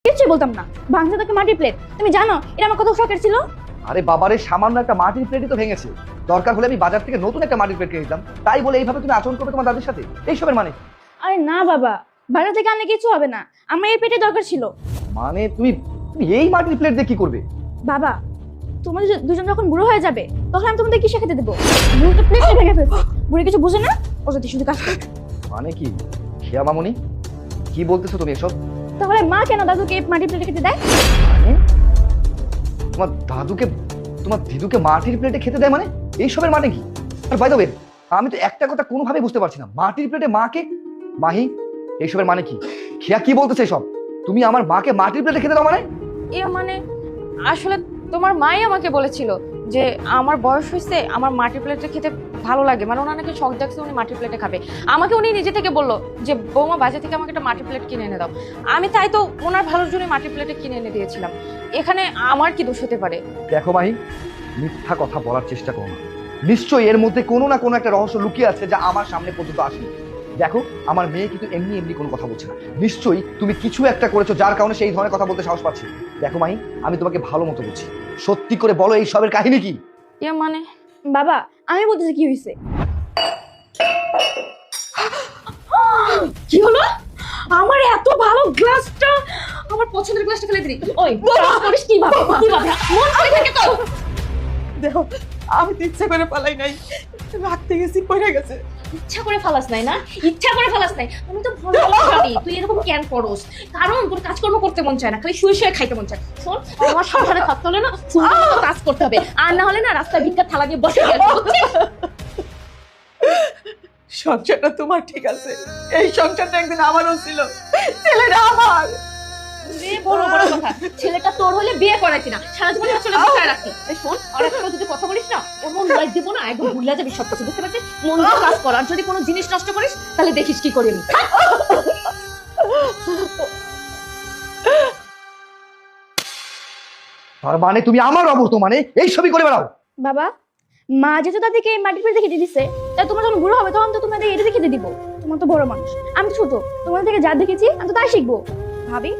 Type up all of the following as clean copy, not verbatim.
কিছু বলতাম না। ভাঙছে তোকে মাটির প্লেট, তুমি জানো এটা আমার কত শখের ছিল। আরে বাবারে, সামান্য একটা মাটির প্লেটই তো ভেঙেছে। দরকার হলে আমি বাজার থেকে নতুন একটা মাটির প্লেট কিনে দিতাম। তাই বলে এইভাবে তুমি আচরণ করবে তোমার দাদির সাথে? এইসবের মানে? আরে না বাবা, বাজার থেকে আনলে কিছু হবে না, আমার এই প্লেটে দরকার ছিল। মানে তুমি তুমি এই মাটির প্লেট দিয়ে কি করবে? বাবা, তোমাদের দুজন যখন বুড়ো হয়ে যাবে তখন আমি তোমাদের কি শেখাতে দেবো? বুড়ো তো প্লেটে ভেঙে ফেলছে, বুড়ি কিছু বুঝে না, ও যদি শুধু কাজ করে। মানে কি খেয়া মামুনি, কি বলতেছো তুমি এসব? তাহলে মা কেন দাদুকে এই মাটির প্লেটে খেতে দেয়? মানে তোমার দিদুকে মাটির প্লেটে খেতে দেয় মানে? এইসবের মানে কি? আর বাই দ্য ওয়ে, আমি তো একটা কথা কোনোভাবেই বুঝতে পারছি না, মাটির প্লেটে মাকে মাহি এইসবের মানে কি? খেয়া কি বলতেছে এসব? তুমি আমার মাকে মাটির প্লেটে খেতে দাও মানে? মানে আসলে তোমার মাই আমাকে বলেছিল যে আমার বয়স হয়েছে, আমার মাটির প্লেটে খেতে ভালো লাগে, মানে ওনার নাকি শখ জাগছে উনি মাটির প্লেটে খাবে। আমাকে উনি নিজে থেকে বললো যে বৌমা বাজার থেকে আমাকে একটা মাটির প্লেট কিনে এনে দাও। আমি তাই তো ওনার ভালোর জন্য মাটির প্লেটে কিনে এনে দিয়েছিলাম। এখানে আমার কি দোষ হতে পারে? দেখো মাহি, মিথ্যা কথা বলার চেষ্টা করো না। নিশ্চয়ই এর মধ্যে কোনো না কোনো একটা রহস্য লুকিয়ে আছে যা আমার সামনে পর্যন্ত আসেনি। দেখো, আমার মেয়ে কিন্তু এমনি এমনি কোনো কথা বলছে না। নিশ্চয়ই তুমি কিছু একটা করেছো যার কারণে সেই ধরনের কথা বলতে সাহস পাচ্ছি। দেখো মাহি, আমি তোমাকে ভালো মতো বলছি, সত্যি করে বলো এই সবের কাহিনী কি? মানে বাবা, আমি বলতেছি কি হয়েছে। কি হলো? আমার এত ভালো গ্লাসটা, আমার পছন্দের গ্লাসটা ফেলে দিলি। ওই করিস কি ভাবে? কি ভাবে মন করে থাকে তো? দেখো, আমি তো ইচ্ছা করে পালাই নাই, রাখতে গেছি পড়ে গেছে। ইচ্ছা করে ফালাস নাই না, ইচ্ছা করে ফালাস নাই। আমি তো ভালো জানি তুই এরকম কেন করস, কারণ তোর কাজকর্ম করতে মন চায় না, খালি শুয়ে শুয়ে খাইতে মন চায়। শোন, আমার সংসারে থাকতে হলে না সুন্দর মতো কাজ করতে হবে, আর না হলে না রাস্তায় ভিক্ষার থালা দিয়ে বসে গেছে। সংসারটা তোমার ঠিক আছে, এই সংসারটা একদিন আমারও ছিল, ছেলেটা আমার। বড় বড় কথা, ছেলেটা তোর হলে বিয়ে করাইছি না, সারা জীবন আসলে বসায় রাখি। এই শোন, আর একটা যদি কথা বলিস না এমন লাইফ দিব না, একদম ভুলে যাবি সব কিছু, বুঝতে পারছিস? মন দিয়ে কাজ কর, আর যদি কোনো জিনিস নষ্ট করিস তাহলে দেখিস কি করি আমি। তার মানে তুমি আমার অবর্তমানে এই ছবি করে বেড়াও? বাবা, মা যেহেতু তাদেরকে এই মাটির প্লেটে খেতে দিচ্ছে, তাই তোমার যখন বুড়ো হবে তখন তো তোমাদের এটা খেতে দিব। তোমার তো বড় মানুষ, আমি তো ছোট, তোমাদের থেকে যা দেখেছি আমি তো তাই শিখবো। ভাবি,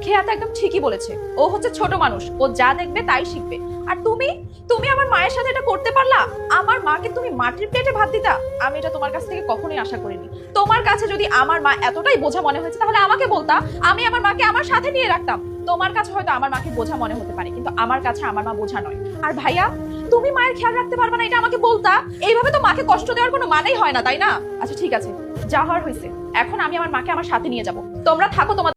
খেয়া তো একদম ঠিকই বলেছে। ও হচ্ছে ছোট মানুষ, ও যা দেখবে তাই শিখবে। আর তুমি তুমি আমার মায়ের সাথে এটা করতে পারলা? আমার মাকে তুমি মাটির প্লেটে ভাত দিতা? আমি এটা তোমার কাছ থেকে কখনোই আশা করিনি। তোমার কাছে যদি আমার মা এতটাই বোঝা মনে হয়েছে তাহলে আমাকে বলতা, আমি আমার মাকে আমার সাথে নিয়ে রাখতাম। তোমার কাছে হয়তো আমার মাকে বোঝা মনে হতে পারে, কিন্তু আমার কাছে আমার মা বোঝা নয়। আর ভাইয়া, তুমি মায়ের খেয়াল রাখতে পারবে না এটা আমাকে বলতা? এইভাবে তো মাকে কষ্ট দেওয়ার কোনো মানেই হয় না, তাই না? আচ্ছা ঠিক আছে, যা হওয়ার হয়েছে। এখন আমি আমার মাকে আমার সাথে নিয়ে যাব, তোমরা থাকো তোমার